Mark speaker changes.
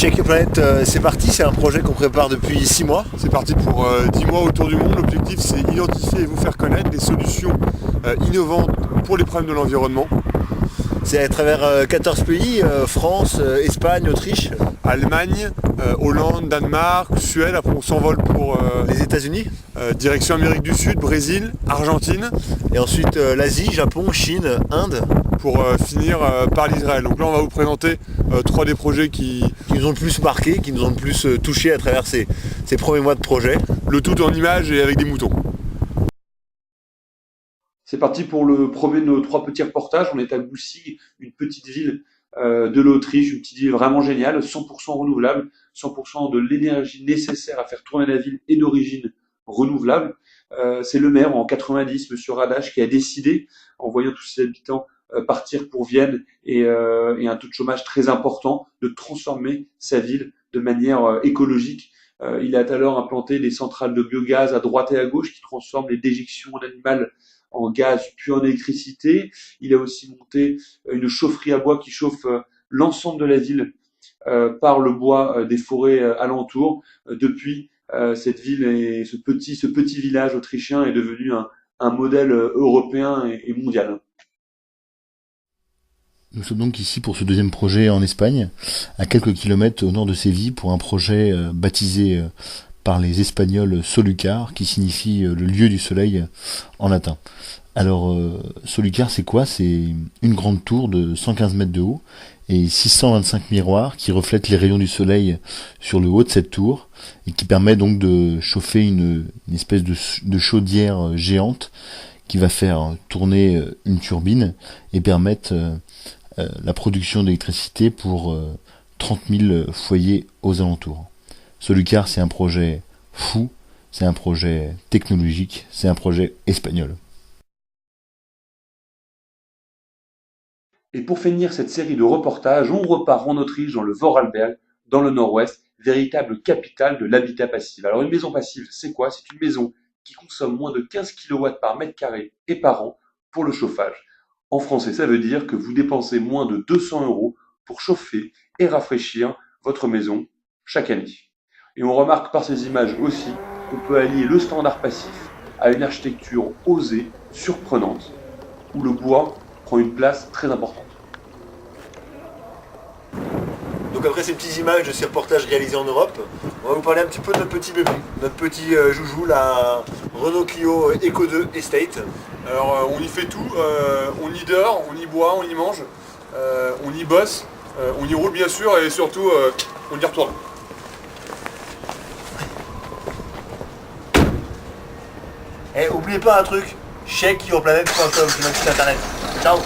Speaker 1: Shake Your Planet, c'est parti, c'est un projet qu'on prépare depuis 6 mois.
Speaker 2: C'est parti pour 10 mois autour du monde. L'objectif, c'est identifier et vous faire connaître des solutions innovantes pour les problèmes de l'environnement.
Speaker 1: C'est à travers 14 pays, France, Espagne, Autriche,
Speaker 2: Allemagne, Hollande, Danemark, Suède. Après, on s'envole pour
Speaker 1: les États-Unis,
Speaker 2: direction Amérique du Sud, Brésil, Argentine.
Speaker 1: et ensuite l'Asie, Japon, Chine, Inde,
Speaker 2: Pour finir par l'Israël. Donc là, on va vous présenter 3 des projets qui
Speaker 1: qui nous ont le plus marqué, qui nous ont le plus touché à travers ces premiers mois de projet.
Speaker 2: le tout en images et avec des moutons.
Speaker 3: C'est parti pour le premier de nos 3 petits reportages. On est à Goussig, une petite ville de l'Autriche, une petite ville vraiment géniale, 100% renouvelable, 100% de l'énergie nécessaire à faire tourner la ville est d'origine renouvelable. C'est le maire en 90, Monsieur Radache, qui a décidé, en voyant tous ses habitants partir pour Vienne et un taux de chômage très important, de transformer sa ville de manière écologique. Il a alors implanté des centrales de biogaz à droite et à gauche qui transforment les déjections animales en gaz puis en électricité. Il a aussi monté une chaufferie à bois qui chauffe l'ensemble de la ville par le bois des forêts alentours. Depuis, cette ville et ce petit village autrichien est devenu un modèle européen et mondial.
Speaker 4: Nous sommes donc ici pour ce deuxième projet en Espagne, à quelques kilomètres au nord de Séville, pour un projet baptisé par les Espagnols Solucar, qui signifie le lieu du soleil en latin. Alors, Solucar, c'est quoi? C'est une grande tour de 115 mètres de haut et 625 miroirs qui reflètent les rayons du soleil sur le haut de cette tour et qui permet donc de chauffer une espèce de chaudière géante qui va faire tourner une turbine et permettre la production d'électricité pour 30 000 foyers aux alentours. Solucar, c'est un projet fou, c'est un projet technologique, c'est un projet espagnol.
Speaker 3: Et pour finir cette série de reportages, on repart en Autriche, dans le Vorarlberg, dans le nord-ouest, véritable capitale de l'habitat passif. Alors une maison passive, c'est quoi? C'est une maison qui consomme moins de 15 kW par mètre carré et par an pour le chauffage. En français, ça veut dire que vous dépensez moins de 200 € pour chauffer et rafraîchir votre maison chaque année. Et on remarque par ces images aussi qu'on peut allier le standard passif à une architecture osée, surprenante, où le bois prend une place très importante.
Speaker 1: Donc après ces petites images de ces reportages réalisés en Europe, on va vous parler un petit peu de notre petit bébé, notre petit joujou, la Renault Clio Eco 2 Estate.
Speaker 2: Alors, on y fait tout. On y dort, on y boit, on y mange, on y bosse, on y roule bien sûr et surtout, on y retourne.
Speaker 1: Et oubliez pas un truc, checkyourplanet.com, c'est notre site internet. Ciao.